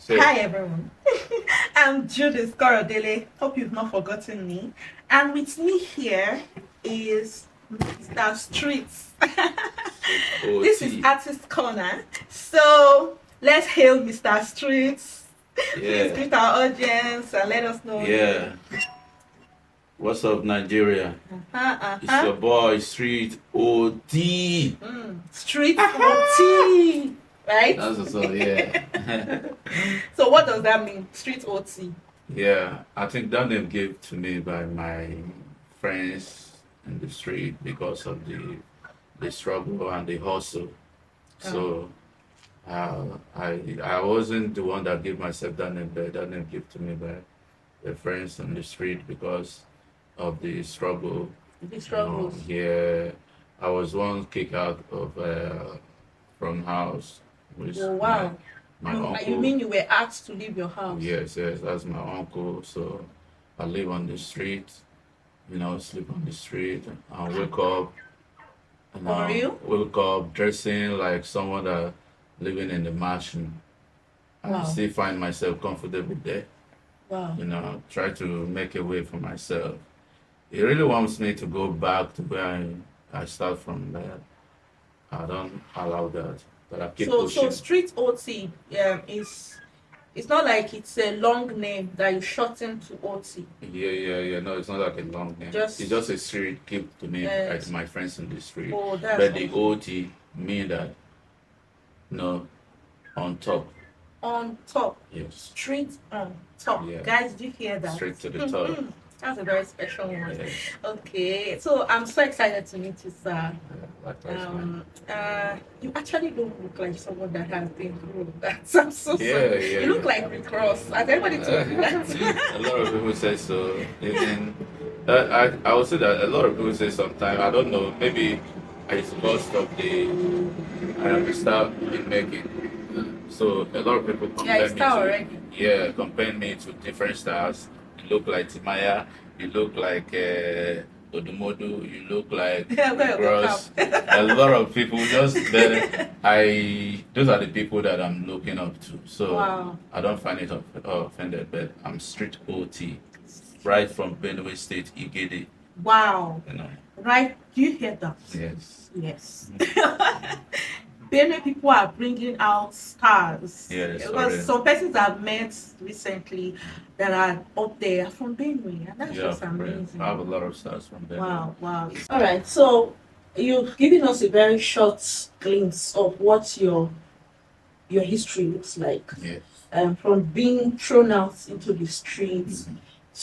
So, Hi everyone, I'm Judith Korodele. Hope you've not forgotten me. And with me here is Mr. Streets. This is OT. Artist Corner. So let's hail Mr. Streets. Please Yeah. greet our audience and let us know. Yeah. What's up, Nigeria? It's your boy, Street OT. Streets OT. Right? That's what's up, yeah. So what does that mean? Street OT. Yeah. I think that name gave to me by my friends in the street because of the struggle and the hustle. So I wasn't the one that gave myself that name, but that name gave to me by the friends on the street because of the struggle. The struggles. Yeah, I was once kicked out of from house with Oh, wow. my You uncle. mean you were asked to leave your house? Yes, yes, that's my uncle. So I live on the street, sleep on the street and wake up, For real? wake up dressing like someone that living in the mansion. I Wow. still find myself comfortable there. Wow. Try to make a way for myself. It really wants me to go back to where I start from there. I don't allow that, but I keep So pushing. street OT is it's not like it's a long name that you shorten to OT. Yeah. No, it's not like a long name. Just It's just a street keep to me, uh, like my friends in the street. oh, that's But the awesome. OT mean that, on top. On top. Yes. Street on top. Yeah. Guys, do you hear that? Straight to the top. That's a very special one. Yes. Okay, so I'm so excited to meet you, sir. Yeah, likewise, man. You actually don't look like someone that has been through that. I'm so sorry. Yeah. You look like Rick Ross. Has anybody told you that? A lot of people say so. Even I would say that a lot of people say sometimes. I don't know. Maybe it's because of I am the star in making. So a lot of people Yeah, compare it's me star to already. compare me to different stars. You look like Timaya. You look like Odumodu. You look like Well, Gross. A lot of people just those are the people that I'm looking up to. So Wow. I don't find it offended, but I'm street OT, right from Benue State, Igede. Wow. You know. Right? Do you hear that? Yes. Yes. Benue people are bringing out stars. Yes, Because already. some persons I've met recently that are up there are from Benue, and that's Yeah, just amazing. I have a lot of stars from Benue. Wow. All right. So you've given us a very short glimpse of what your history looks like. Yes. From being thrown out into the streets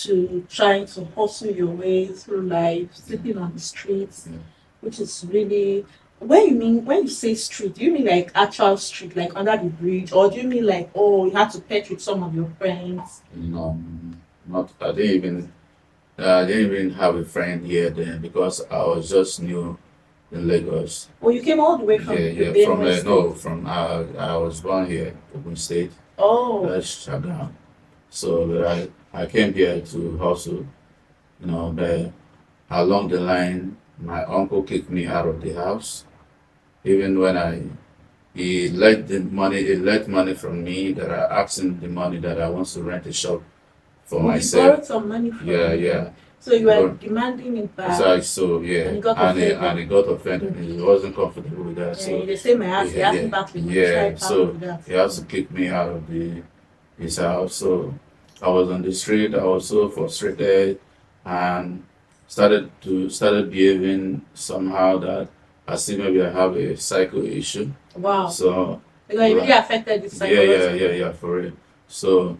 to trying to hustle your way through life, sleeping on the streets, Yeah. which is really when you say street, do you mean like actual street, like under the bridge, or do you mean like, oh, you had to pet with some of your friends? No, not. I didn't even have a friend here then because I was just new in Lagos. Or you came all the way from the Yeah. From Benue no, State? from I was born here, Ogun State. Oh, That's Shagam. So I came here to hustle, but along the line, my uncle kicked me out of the house. Even when he let money from me that I asked him the money that I want to rent a shop for oh, you myself. borrowed some money from Yeah, me. yeah. So you were But- demanding it back. So yeah, And he got and offended. he got offended. He wasn't comfortable with that. Yeah, So they say my ass, he yeah, asked me back to yeah. So that. he has to kick me out of his house. So I was on the street. I was so frustrated and started behaving somehow that I see maybe I have a psycho issue. Wow. So Because it really affected the psychology. yeah, for real. So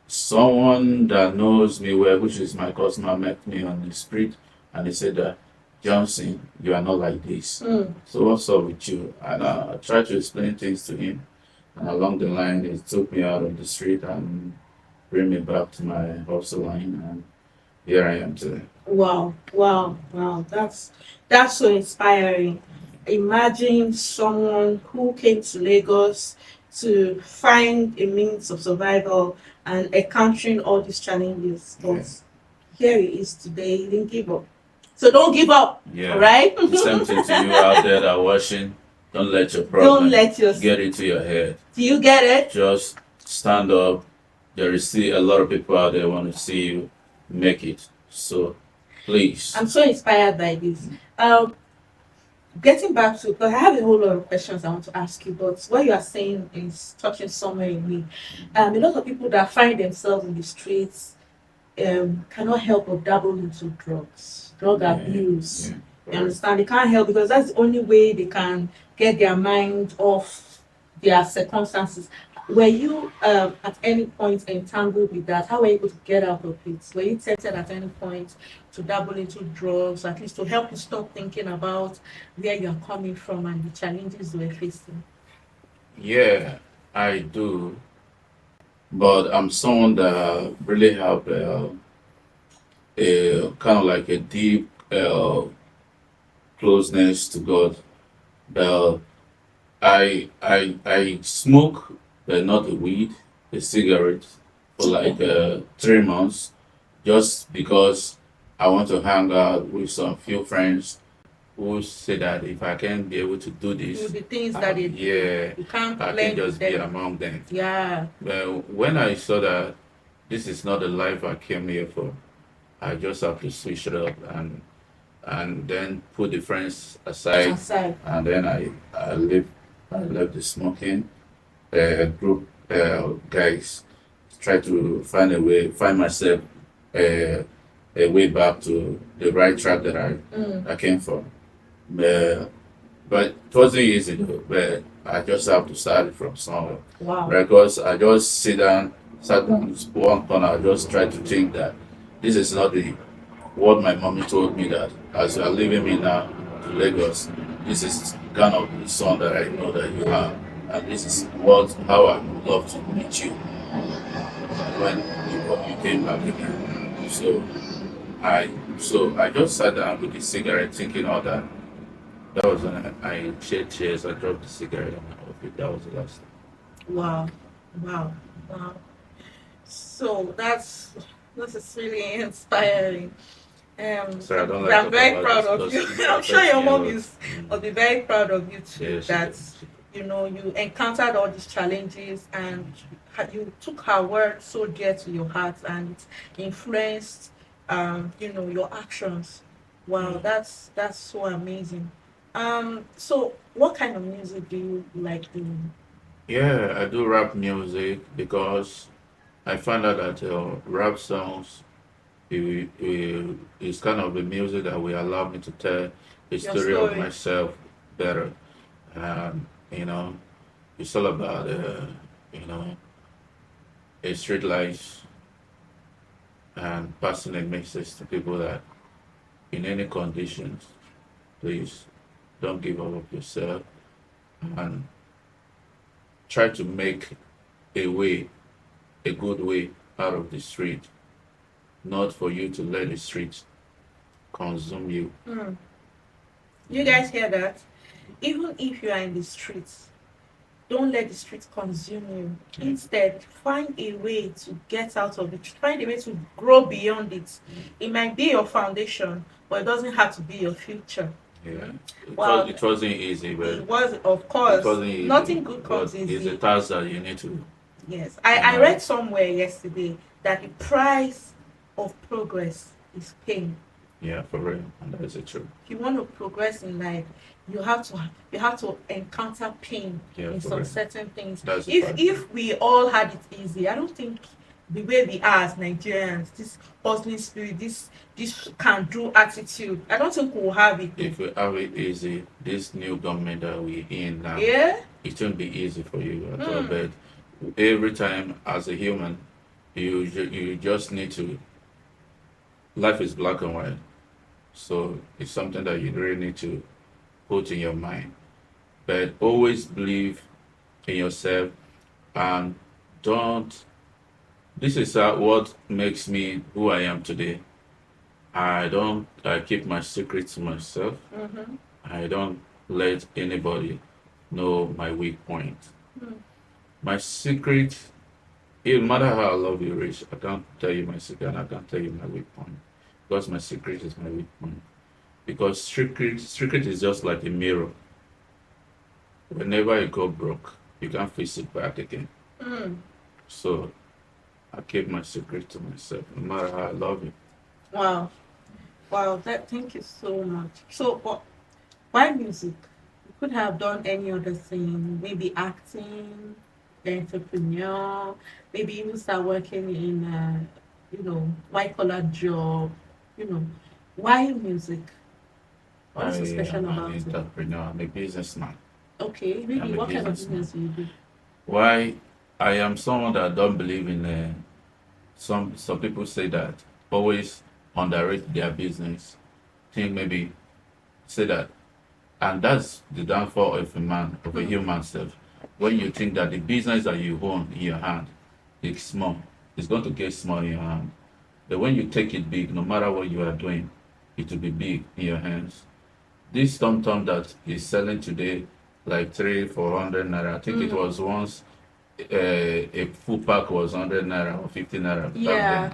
someone that knows me well, which is my customer, met me on the street and they said that, Johnson, you are not like this. So what's up with you? And I tried to explain things to him. And along the line, he took me out of the street and bring me back to my hustle line. And here I am today. Wow. That's so inspiring. Imagine someone who came to Lagos to find a means of survival and encountering all these challenges. But Yeah. here he is today. He didn't give up. So don't give up, Yeah. right? The same thing to you out there that are watching. Don't let your Don't problem let your get into your head. Do you get it? Just stand up. There is still a lot of people out there want to see you make it. So please. I'm so inspired by this. Getting back to, because I have a whole lot of questions I want to ask you, but what you are saying is touching somewhere in me. A lot of people that find themselves in the streets cannot help but dabble into drug abuse. Yeah. You understand? They can't help because that's the only way they can get their mind off their circumstances. Were you at any point entangled with that? How were you able to get out of it? Were you tempted at any point to dabble into drugs, at least to help you stop thinking about where you're coming from and the challenges you were facing? Yeah, I do. But I'm someone that really have a kind of like a deep closeness to God. Uh, I smoke, but not the weed, the cigarette, for like 3 months, just because I want to hang out with some few friends who say that if I can be able to do Do this, the things that they do. yeah, You can't I can blend with just be them. among them. Yeah. Well, when I saw that this is not the life I came here for, I just have to switch it up and then put the friends aside, Aside. and then I left the smoking group guys, try to find myself uh, a way back to the right track that I came from. Uh, but it wasn't easy though. But I just have to start it from somewhere. Wow. Because I just sat down in one corner. I just try to think that this is not the what my mommy told me, that as you are leaving me now to Lagos, this is kind of the son that I know that you have, and this is how I would love to meet you when you came back again. So I just sat down with the cigarette, thinking all that. That was when I shed tears. I dropped the cigarette on my outfit. That was the last time. Wow. Wow. Wow. So that is really inspiring. Sorry, I don't like I'm talking very about proud of this you. because it I'm sure affects your me a mom lot. is will be very proud of you too. Yeah, she That does. you encountered all these challenges and you took her word so dear to your heart and it influenced your actions. Wow, that's so amazing. So what kind of music do you like doing? Yeah, I do rap music because I found out that rap songs is kind of the music that will allow me to tell the Your story of story. myself better. You know, it's all about you know a street life and passing a message to people that in any conditions, please don't give up of yourself and try to make a way, a good way out of the street, not for you to let the street consume you. Hmm. You guys hear that? Even if you are in the streets, don't let the streets consume you. Mm. Instead, find a way to get out of it. Find a way to grow beyond it. It might be your foundation, but it doesn't have to be your future. Yeah, Wow, it wasn't easy, but it was, of it course, wasn't easy. nothing good But comes it's a easy. task that you need to, Yes, you I know. read somewhere yesterday that the price of progress is pain. Yeah, for real, and that is the truth. If you want to progress in life, you have to encounter pain Yeah, in for some real. certain things. That's the if fact. if we all had it easy, I don't think the way we are as Nigerians, this hustling spirit, this can do attitude, I don't think we'll have it. If we have it easy, this new government that we're in now, Yeah. it won't be easy for you at all. Hmm. But every time, as a human, you just need to. Life is black and white, so it's something that you really need to put in your mind. But always believe in yourself and don't. This is what makes me who I am today. I don't. I keep my secret to myself. Mm-hmm. I don't let anybody know my weak point. Hmm. My secret, it no matter how I love you, Rich, I can't tell you my secret and I can't tell you my weak point. Because my secret is my weak point. Because secret is just like a mirror. whenever you go broke, you can't fix it back again. Mm. So I keep my secret to myself, no matter how I love it. Wow. Wow. That. Thank you so much. So, why music? You could have done any other thing, maybe acting, entrepreneur, maybe even start working in a, white collar job. You know, why music? I What's so special am an about it? entrepreneur, I'm a businessman, Okay, really, I'm a what kind of businessman. business do you do? Why? I am someone that don't believe in some people say that always underrate their business. Think maybe say that, and that's the downfall of a man, of a Hmm. human self. When you think that the business that you own in your hand is small, it's going to get small in your hand. But when you take it big, no matter what you are doing, it will be big in your hands. This Tom Tom that is selling today, like 300-400 naira. I think it Mm. was once a full pack was 100 naira or 50 naira back then. Yeah.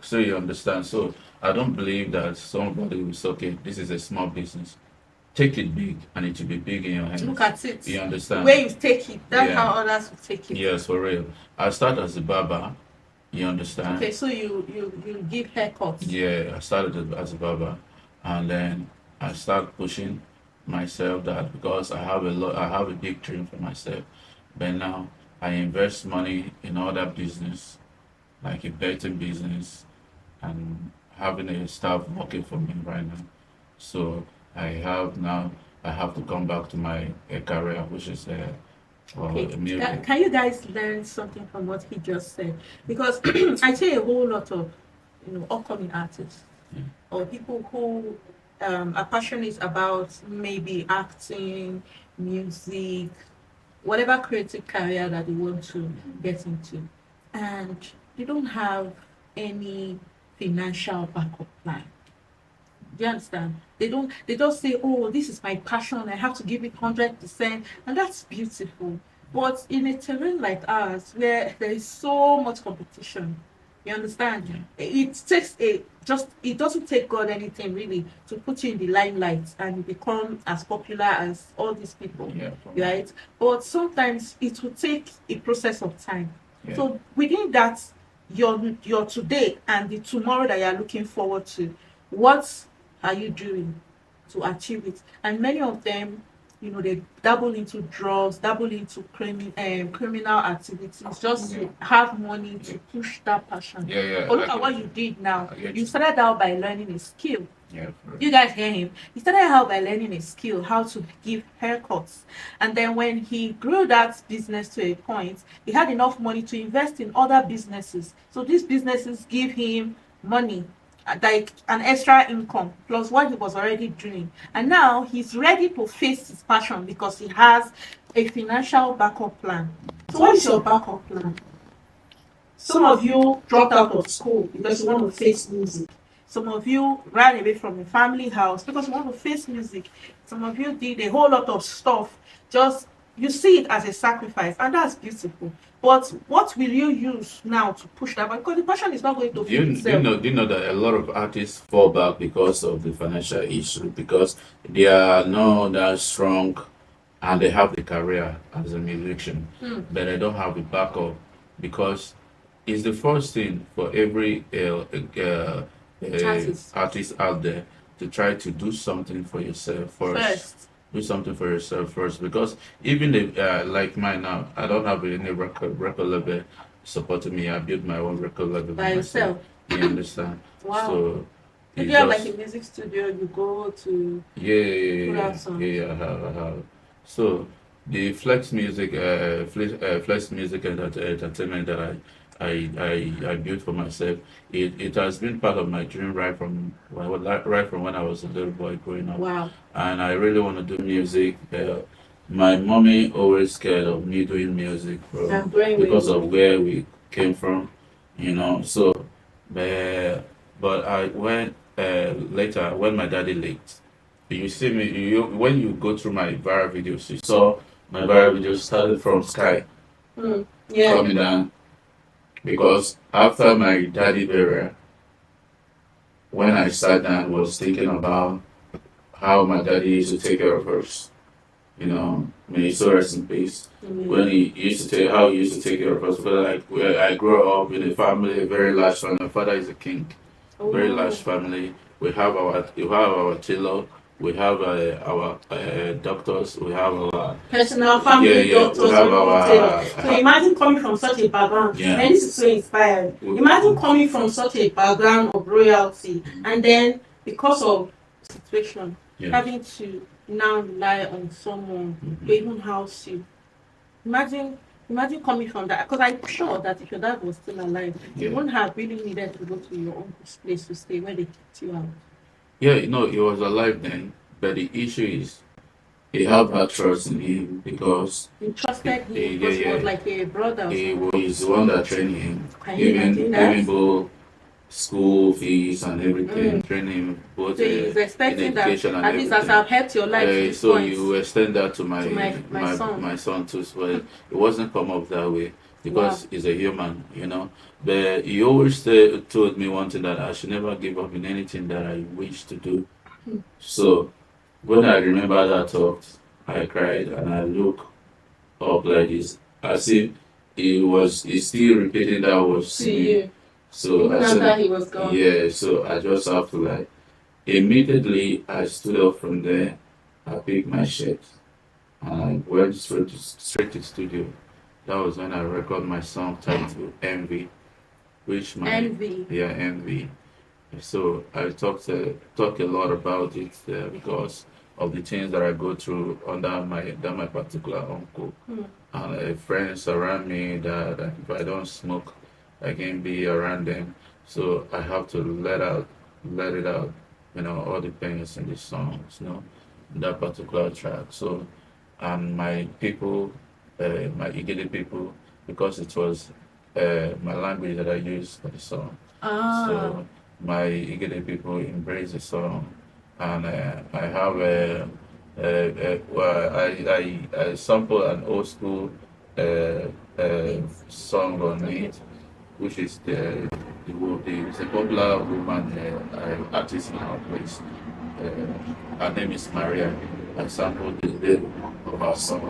So you understand. So I don't believe that somebody will say, okay, this is a small business. Take it big, and it will be big in your Look hands. at it. You The understand? way you take it, that's how Yeah. others will take it. Yes, for real. I start as a barber. You understand? Okay, so you give haircuts. Yeah, I started as a barber, and then I start pushing myself that because I have a big dream for myself. But now I invest money in other business, like a betting business, and having a staff working for me right now. So I have to come back to my career, which is Okay, music. can you guys learn something from what he just said? Because I see a whole lot of upcoming artists Yeah. or people who are passionate about maybe acting, music, whatever creative career that they want to get into, and they don't have any financial backup plan. Do you understand? They don't say, oh, this is my passion, I have to give it 100%, and that's beautiful. But in a terrain like ours, where there is so much competition, you understand? Yeah. It takes it doesn't take God anything really to put you in the limelight and you become as popular as all these people, Yeah. right? But sometimes it will take a process of time. Yeah. So within that, your today and the tomorrow that you are looking forward to, what are you doing to achieve it? And many of them, they dabble into drugs, dabble into criminal activities just Yeah. to have money to push that passion. Yeah. Yeah. But I look at what get you you. did now. I get You you. started out by learning a skill. Yeah. For You guys hear him? He started out by learning a skill, how to give haircuts. And then when he grew that business to a point, he had enough money to invest in other businesses. So these businesses give him money, like an extra income, plus what he was already doing. And now he's ready to face his passion because he has a financial backup plan. So what is your backup plan? Some of you dropped out of school because you want to face music. Some of you ran away from your family house because you want to face music. Some of you did a whole lot of stuff. Just you see it as a sacrifice, and that's beautiful. But what will you use now to push that? Because the passion is not going to feed itself. Do you know that a lot of artists fall back because of the financial issue because they are not that strong and they have the career as a musician, Hmm. but they don't have the backup because it's the first thing for every Artists artist out there to try to do something for yourself first. first. Do something for yourself first because even if like mine now, I don't have any record label supporting me. I built my own record label By by myself. yourself. You understand? Wow. So If it's you have like just a music studio, you go to yeah, put out songs. I have. So the Flex Music Entertainment that I built for myself, it has been part of my dream right from when I was a little boy growing up, Wow. and I really want to do music. My mommy always scared of me doing music, bro, I'm growing because with of where we came from, you know. So, but I went later when my daddy left. You see me when you go through my viral videos, you saw my viral videos started from Sky Mm. Yeah. coming down because after my daddy burial, when I sat down was thinking about how my daddy used to take care of us. may he so rest in peace. When he used to take care of us. But I grew up in a family, a very large family. My father is a king, very large family. We have our tailor, we have our doctors, we have our personal family doctors, we have so imagine coming from such a background. And this is so inspiring. Imagine coming from such a background of royalty, and then because of situation, having to now rely on someone to even house you. Imagine coming from that, because I'm sure that if your dad was still alive, you wouldn't have really needed to go to your uncle's place to stay where they kicked you out. Yeah, he was alive then, but the issue is he had that trust in him because You trusted him because he was like a brother. he was the one that trained him, Can you imagine that? giving both school fees and everything, training him both So he's in expecting that education and at least as everything. I've helped your life to this So point. you extend that to my my son. too. So it wasn't come up that way because he's a human, But he always told me one thing, that I should never give up in anything that I wish to do. So when I remember that thought, I cried and I look up like this, as if he's still repeating that words to me. you. So Even I after said, he was gone. yeah, so I just have to immediately I stood up from there, I picked my shirt and I went straight to the studio. That was when I recorded my song titled Envy, which Envy. Envy. So I talk a lot about it because of the things that I go through under my particular uncle, and friends around me that if I don't smoke, I can be around them. So I have to let it out, all the pains in the songs, that particular track. So, and my people, my Igede people, because it was my language that I used for the song. So my Igede people embrace the song, and I have I sample an old school song on it, which is it's a popular woman artist in our place. Her name is Maria. I sampled the of our song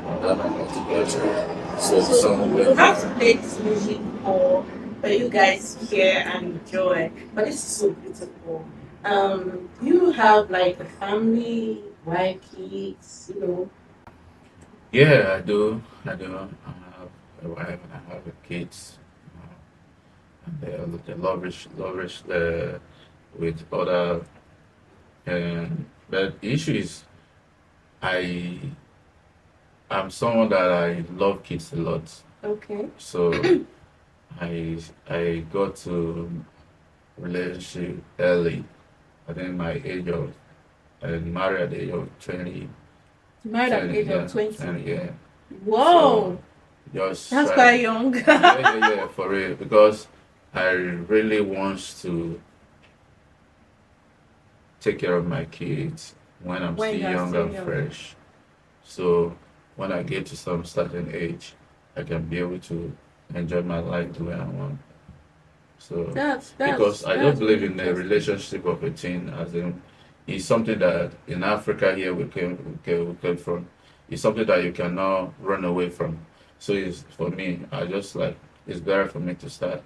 on that particular track. So the song You have to play this music for you guys to hear and enjoy. But this is so beautiful. You have like a family, wife, kids. Yeah, I do. I have a wife and I have a kids. And they're lavish with other. But the issue is, I I'm someone that I love kids a lot. Okay. So I got to relationship early. I think my age of and married at the age of 20. Married at the 20, age yeah, of 20. 20, yeah. Whoa. Just That's try- quite young. yeah, for real. Because I really want to take care of my kids when I'm When still you're young still and young. fresh. So when I get to some certain age, I can be able to enjoy my life the way I want. So That's because I that's don't believe really in the interesting. relationship of a teen as in it's something that in Africa here we came from. It's something that you cannot run away from. So it's for me, I just it's better for me to start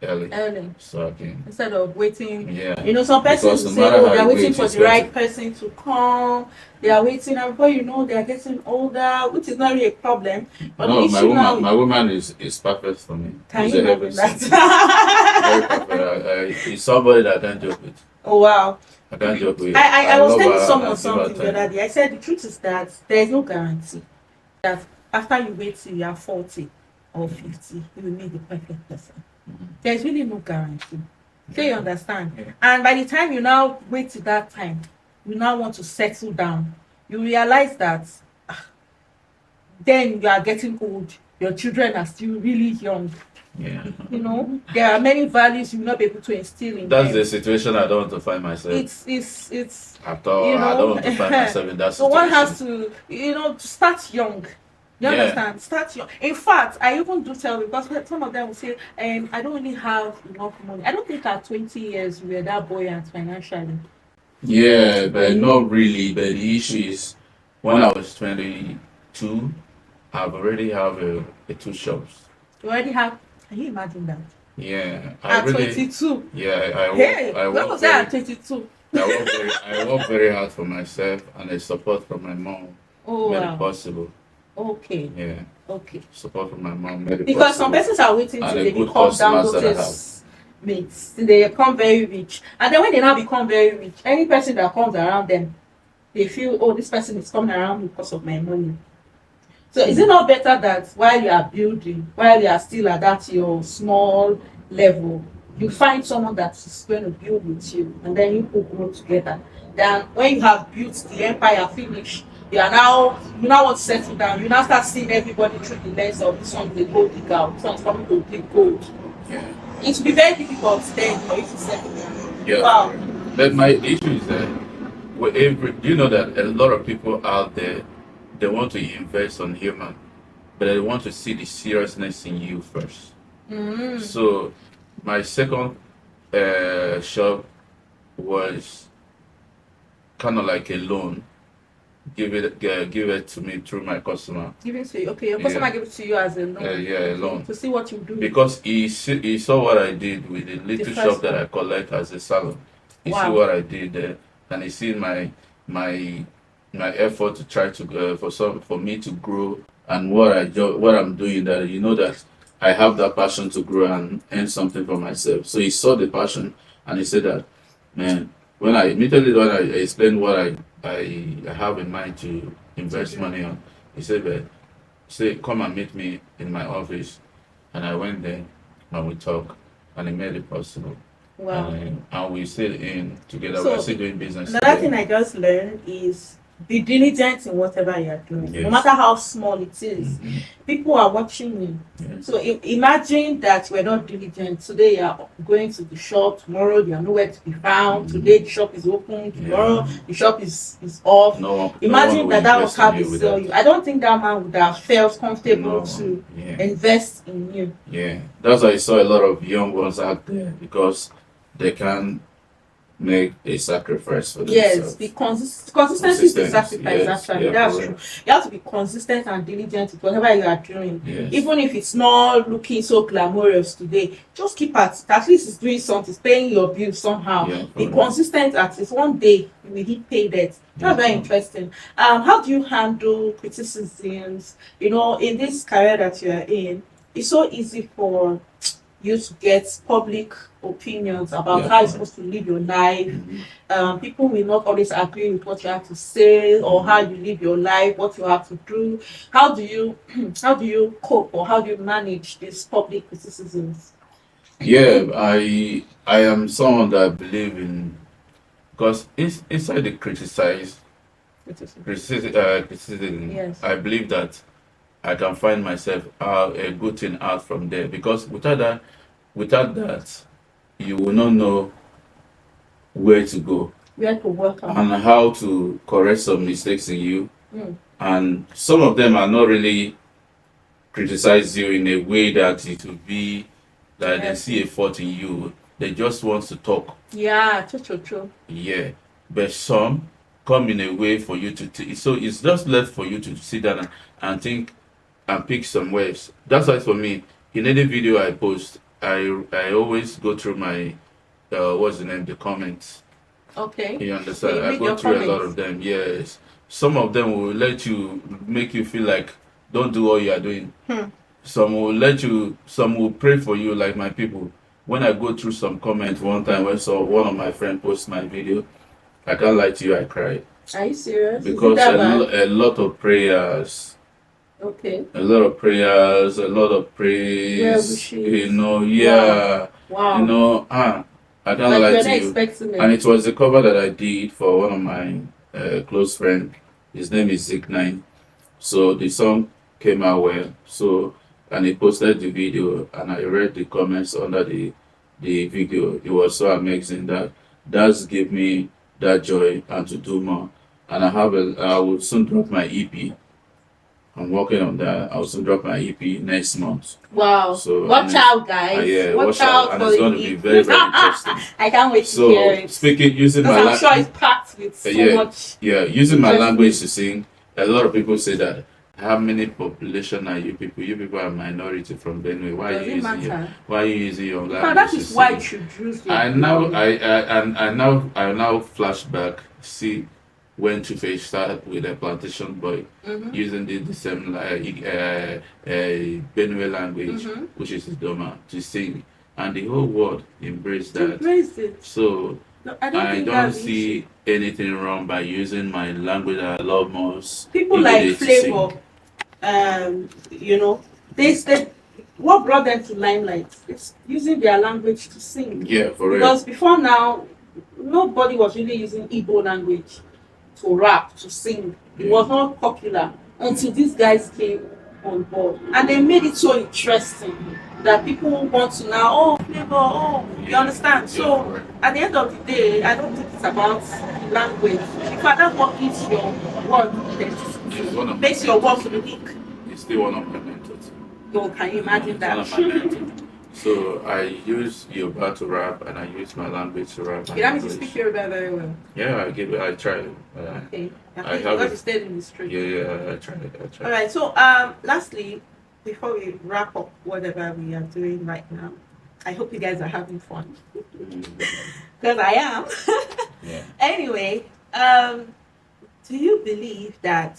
early Early. so I can Instead of waiting. yeah. Some persons Because no say, matter oh, how they're you waiting wait, for it's the going right person to come. They are waiting, and before you know, they are getting older, which is not really a problem. But the No, issue now, my woman is perfect for me. can She's you a heaven imagine sent. that? Very perfect. It's somebody that I can't joke with. Oh wow. I can't joke with. I was love telling her and I someone give her something the time. other day. I said the truth is that there is no guarantee that after you wait till you are 40 or 50, you will meet the perfect person. There's really no guarantee. So you understand? Yeah. And by the time you now wait to that time, you now want to settle down, you realize that then you are getting old. Your children are still really young. Yeah. There are many values you will not be able to instill in That's them. the situation I don't want to find myself It's at all. you I know, don't want to find myself in that so situation. one has to to start young. You Yeah. understand? Start young. In fact, I even do tell, because some of them will say, I don't really have enough money. I don't think at 20 years we are that buoyant financially. Yeah, but not really. But the issue is when I was 22, I've already have a two shops. You already have. Can you imagine that? Yeah, I At really, 22. yeah, Hey, I when work was that very, at 22? I work very hard for myself, and the support from my mom Oh made it wow. possible. Okay. Yeah, Okay. support from my mom made it Because some possible, persons are waiting and till the they good become customers that I have. Dangote's mates, till they become very rich. And then when they now become very rich, any person that comes around them, they feel, oh, this person is coming around me because of my money. So is it not better that while you are building, while you are still at that your small level, you find someone that is going to build with you and then you could grow together? Then when you have built the empire finish, you now want to settle down. You now start seeing everybody through the lens of this one is a gold digger, this one is coming to dig gold. Yeah, It will be very difficult then for you to settle down. yeah. Wow. But my issue is that you know that a lot of people out there, they want to invest on human, but they want to see the seriousness in you first. Mm. So my second shop was kind of like a loan. Give it to me through my customer. Give it to you. Okay, your customer Yeah, give it to you as a loan. yeah, a loan. To see what you do. Because he saw what I did with the The little first shop that one. I collect as a salon. He see Wow. what I did there, and he see my my effort to try to for me to grow, and what I'm doing, that you know that I have that passion to grow and earn something for myself. So he saw the passion, and he said that, man, when I explained what I have in mind to invest money on, he said, "But say come and meet me in my office," and I went there and we talked, and he made it possible. Wow. And we still in together. We're So still doing business another thing together. I just learned is be diligent in whatever you are doing, no Yes. matter how small it is. Mhm. People are watching you. Yes. So imagine that you are not diligent. Today you are going to the shop, tomorrow you are nowhere to be found. Mhm. Today the shop is open, tomorrow Yeah. the shop is off. No Imagine one will that was invest how in they you with sell that. you. I don't think that man would have felt comfortable No. to Yeah. invest in you. Yeah. That's why I saw a lot of young ones out there, because they can make a sacrifice for Yes, themselves. be consistency is the Consistent. sacrifice. Yes. Actually, Yeah, that's correct. true. You have to be consistent and diligent with whatever you are doing, Yes. even if it's not looking so glamorous today. Just keep at it. At least it's doing something, it's paying your bills somehow. Yeah, Be correct. consistent at it. One day you will hit pay debt. That's very Yeah. interesting. How do you handle criticisms? You know, in this career that you are in, it's so easy for you to get public opinions about Yeah, how you're correct. supposed to live your life. Mhm. People will not always agree with what you have to say or how you live your life, what you have to do. How do you how do you cope, or how do you manage these public criticisms? Yeah, I am someone that believe in, because inside the criticism, Yes. I believe that I can find myself a good thing out from there, because without that, you will not know where to go Where to work on. and how to correct some mistakes in you. Mm. And some of them are not really criticize you in a way that it will be that they Yes. see a fault in you. They just want to talk. Yeah, true. Yeah, but some come in a way for you to so it's just left for you to sit down and think and pick some ways. That's why for me, in any video I post, I always go through my what's the name, the comments. Okay. You So understand? you I read go your through a lot comments. of them. Yes, some of them will make you feel like don't do what you are doing. Some will pray for you, like my people. When I go through some comments one time, when saw one of my friend post my video, I can't lie to you, I cried, Are you serious? Is it because that bad? a lot of prayers, Okay. a lot of prayers, a lot of Well praise. wishes. Yeah, Wow. I can't Like lie you're to not you. expecting And it. it was the cover that I did for one of my close friend. His name is Zik9. So the song came out well. So, and he posted the video, and I read the comments under the video. It was so amazing that that's give me that joy and to do more. And I will soon drop my EP. I'm working on that. I will soon drop my EP next month. Wow. So Watch out, guys. yeah, Watch watch out, out and for it's the going to be very very interesting. I can't wait to hear So it. speaking using Because my I'm sure it's packed with so yeah, much. yeah, using my Interesting. language to sing, A lot of people say that how many population are you people? You people are minority from Benue. Does it matter? Why are you using your Because language that to is why you sing? should use your language. I now flashback, see when Two-Face started with a plantation boy using the same Benue language, which is Idoma, to sing, and the whole world embraced To that. embrace it. So No, I don't I think don't that's the issue. see anything wrong by using my language that I love most People every like day to sing. Flavor, you know, they what brought them to limelight is using their language to sing. Yeah, for real. Because before now, nobody was really using Igbo language to rap, to sing. It was not popular until these guys came on board. And they made it so interesting that people want to now, oh, Flavor, oh, you understand? Yeah, So correct. at the end of the day, I don't think it's about language. In fact, that's what gives your work It's one identity, of my makes your work mentors. unique. It's still one of my mentors. So can you imagine It's one that? of my mentors. So I use Yoruba to rap, and I use my language to rap and You know, you speak English. Yoruba very well. Yeah, I try. Okay. At I least have because it. you stayed in the street. Yeah, I try. All right. So, lastly, before we wrap up whatever we are doing right now, I hope you guys are having fun because I am. Yeah. Anyway, do you believe that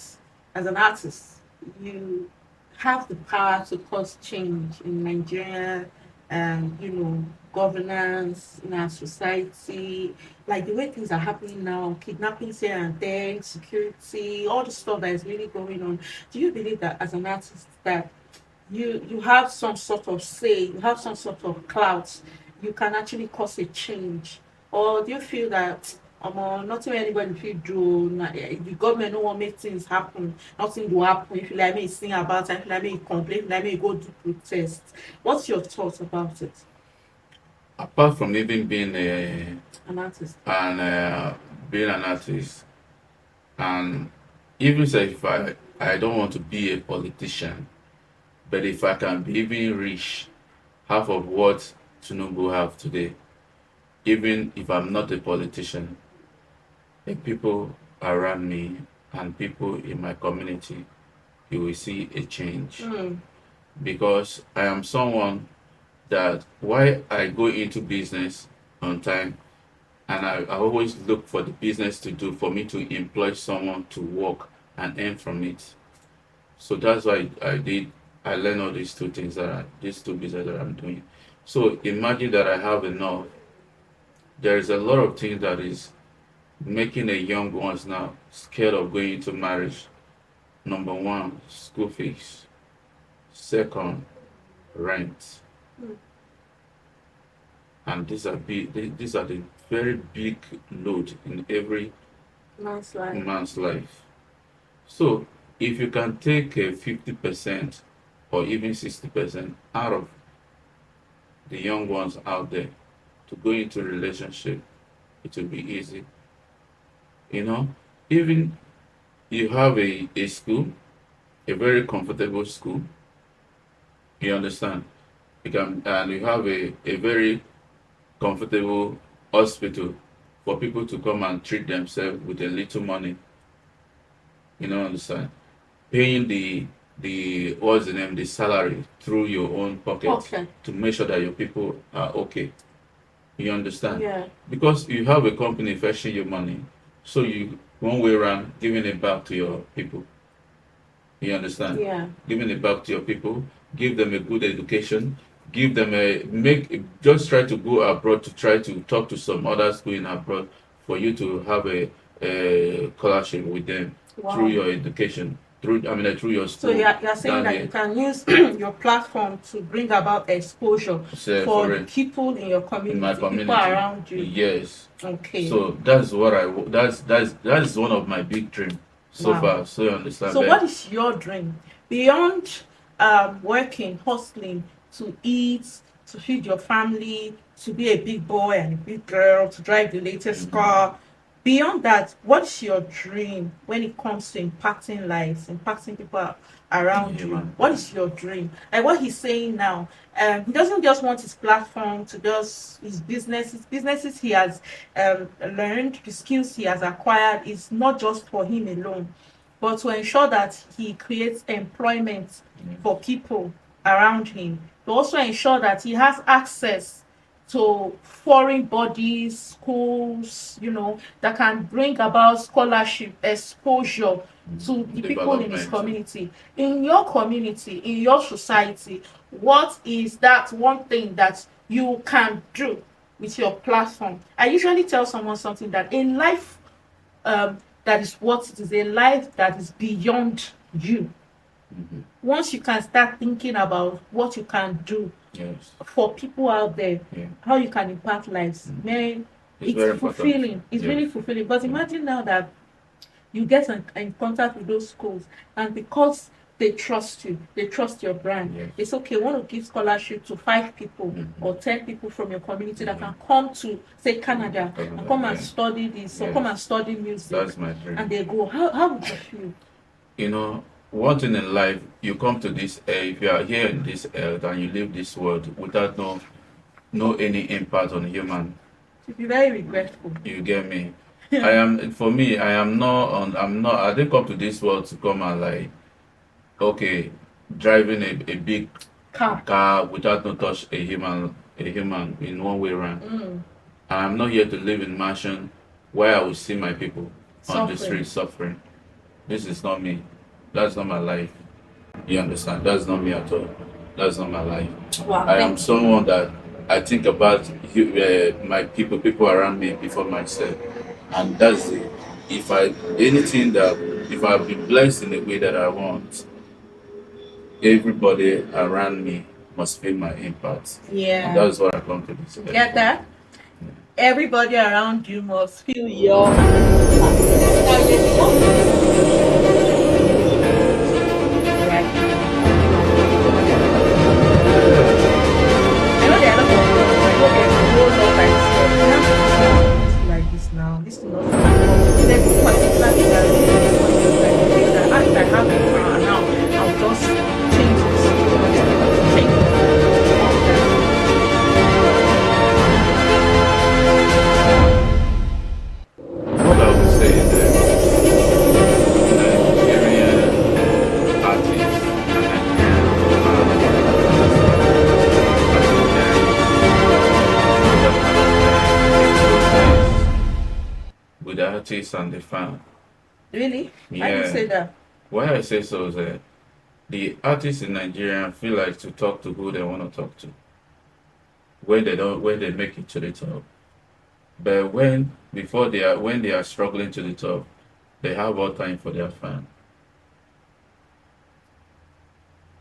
as an artist you have the power to cause change in Nigeria, governance in our society, like the way things are happening now, kidnappings here and there, insecurity, all the stuff that is really going on? Do you believe that as an artist that you have some sort of say, you have some sort of clout, you can actually cause a change? Or do you feel that nothing anybody fit do, the government no wan make things happen, nothing will happen, if you like me sing about it, if you like me complain, if you like me go do protest? What's your thoughts about it? Apart from even being An artist. being an artist, and even say if I don't want to be a politician, but if I can be even reach half of what Tinubu have today, even if I'm not a politician, the people around me and people in my community, you will see a change. Because I am someone that why I go into business on time, and I always look for the business to do for me to employ someone to work and earn from it. So that's why I learned all these two things these two business that I'm doing. So imagine that I have enough. There is a lot of things that is making a young ones now scared of going into marriage. Number one, school fees. Second, rent. And these are the very big load in every Man's life. man's life. So if you can take a 50% or even 60% out of the young ones out there to go into a relationship, it will be easy. You know, even you have a school, a very comfortable school, you understand? You can and you have a very comfortable hospital for people to come and treat themselves with a little money. You know, understand? Paying the what's the name, the salary through your own pocket Okay. to make sure that your people are okay. You understand? Yeah. Because you have a company fetching your money, so you one way around giving it back to your people. You understand? Yeah. Giving it back to your people, give them a good education, give them a make just try to go abroad to try to talk to some others going abroad for you to have a scholarship with them through Wow. your education, through through your So school you're saying down that you here. can use your platform to bring about exposure So for for the it people in your in my community, people community. around you. Yes. Okay. So that's what that's one of my big dream so Wow. far. So you understand, So but what is your dream beyond working, hustling to eat, to feed your family, to be a big boy and a big girl, to drive the latest car? Beyond that, what's your dream when it comes to impacting lives, impacting people around yeah, you? man. What is your dream? Like what he's saying now, he doesn't just want his platform to just his businesses he has learned, the skills he has acquired is not just for him alone. but to ensure that he creates employment for people around him, to also ensure that he has access to foreign bodies, schools, that can bring about scholarship, exposure to the people in his Development. community. In your community, in your society, what is that one thing that you can do with your platform? I usually tell someone something that a life that is what it is, a life that is beyond you. Once you can start thinking about what you can do Yes. for people out there, Yeah. how you can impact lives, man, It's very it's fulfilling. It's Yeah. really fulfilling. But imagine now that you get in contact with those schools, and because they trust you, they trust your brand. Yes. It's okay. Want to give scholarship to 5 people or 10 people from your community that can come to, say, Canada, and come and Yeah. study this or Yes. come and study music, That's my dream. and they go. How would you feel? You know, one thing in life, you come to this earth, if you are here in this earth and you live this world without no any impact on human, To be very regretful. you get me. For me, I didn't come to this world to come and like, okay, driving a big car without no touch a human in one way around. And I'm not here to live in mansion where I will see my people on the street suffering. This is not me. That's not my life. You understand? That's not me at all. That's not my life. Wow, I am someone that I think about my people around me before myself, and that's it. If I've been blessed in a way that I want, everybody around me must feel my impact. Yeah. And that's what I come to this. Get that? Everybody around you must feel your I know there are a lot of people, I know there's a whole lot like this now. This is not there's a particular thing that really that I have it now. I'll just change this. Change What I would say is that Nigerian artists and with the artists and the fan. Really? Yeah. I didn't say that. Why I say so is that the artists in Nigeria feel like to talk to who they want to talk to when they make it to the top. But when they are struggling to the top, they have all time for their fan.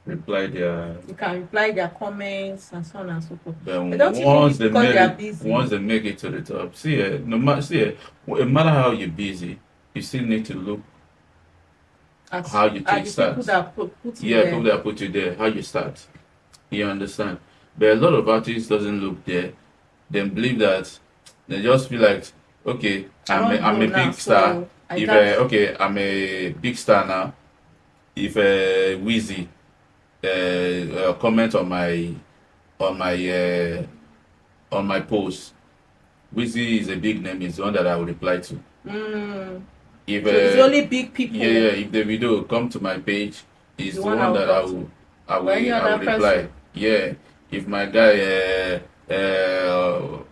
You can reply their comments and so on and so forth. But don't you once think they it's because make they are it, busy? once they make it to the top, no matter how you're busy, you still need to look how you take the start. people that put you Yeah, there. people that put you there, how you start. You understand? But a lot of artists doesn't look there. They believe that they just feel like, okay, I'm a big star. I'm a big star now. If Wheezy comment on my post, Wheezy is a big name. Is the one that I will reply to. If So it's only big people. yeah, if the video come to my page, is the one that I will any other reply. person? Yeah, if my guy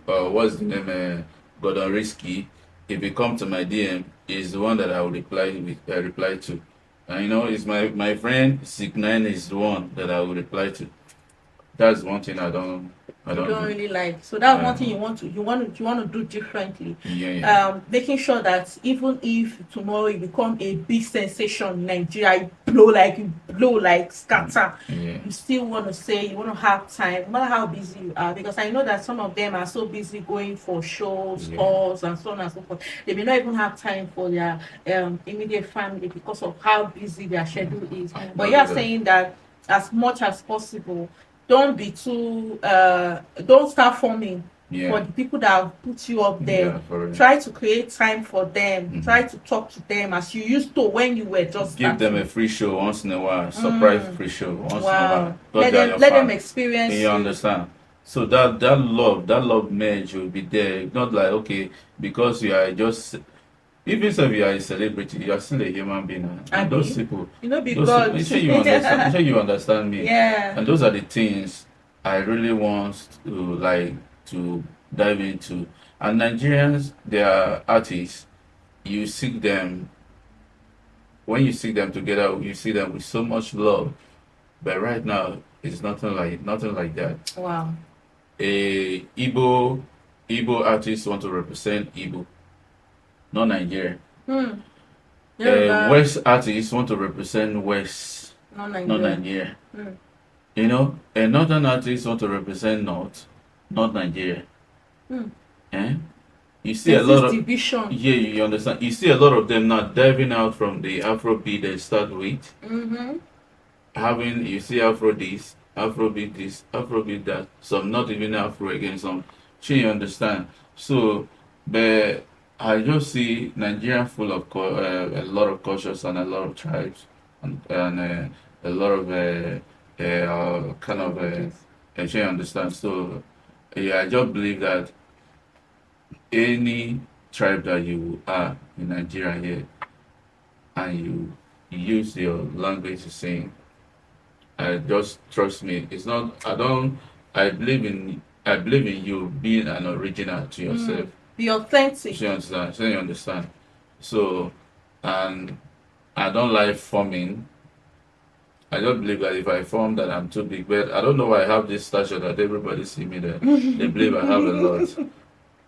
what's the name Gordon Risky, if he come to my DM, is the one that I will reply to. And it's my friend Sig9 is the one that I will reply to. That's one thing I don't do. Really like. So that's one thing you want to do differently. Yeah. Making sure that even if tomorrow you become a big sensation in Nigeria, you blow like scatter, Yeah. you still want to say you want to have time, no matter how busy you are, because I know that some of them are so busy going for shows, calls, and so on and so forth. They may not even have time for their immediate family because of how busy their schedule is. But you are saying that as much as possible, don't be too don't start forming for the people that have put you up there. Try to create time for them. Try to talk to them as you used to when you were just give them a free show once in a while, surprise free show once in a while. Let them experience. You understand? So that love merge will be there. Not like, okay, because you are just even if you are a celebrity, you are still a human being. And those people, you know, be those, God. I'm sure you understand. I'm sure you understand me. Yeah. And those are the things I really want to dive into. And Nigerians, they are artists. You see them when you see them together. You see them with so much love. But right now, it's nothing like that. Wow. A Igbo artists want to represent Igbo, not Nigeria. West artists want to represent West, not Nigeria. You know, a Northern artists want to represent North, not Nigeria. You see There's a lot of division. Yeah, you understand. You see a lot of them now diving out from the Afrobeat they start with. You see Afro this, Afrobeat this, Afrobeat that. Some not even Afro again. Some, you understand. So, but I just see Nigeria full of a lot of cultures and a lot of tribes and a lot of kind of you understand. So, yeah, I just believe that any tribe that you are in Nigeria here and you use your language to sing, just trust me. It's not. I don't. I believe in you being an original to yourself. Be authentic. So you understand. So you understand. So, and I don't like forming. I don't believe that if I form that I'm too big. But I don't know why I have this stature that everybody see me there. They believe I have a lot.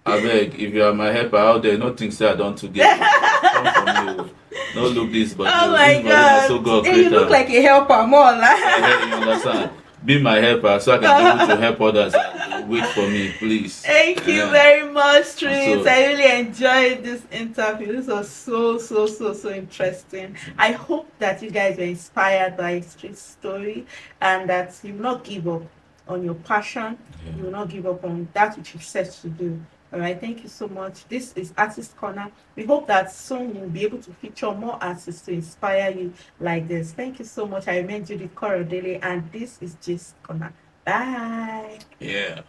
I beg, if you are my helper out there, no think say I don't to get. Come from you. No look this, but Oh you, my this God! so God Hey, you look like a helper, more like. You understand? Be my helper so I can be able to help others and wait for me, please. Thank you very much, Tris. So- I really enjoyed this interview. This was so interesting. I hope that you guys were inspired by Tris' story and that you will not give up on your passion. Yeah. You will not give up on that which you set to do. All right, thank you so much. This is Artist Corner. We hope that soon we'll be able to feature more artists to inspire you like this. Thank you so much. I remain Judith Korodele, and this is Gist Corner. Bye. Yeah.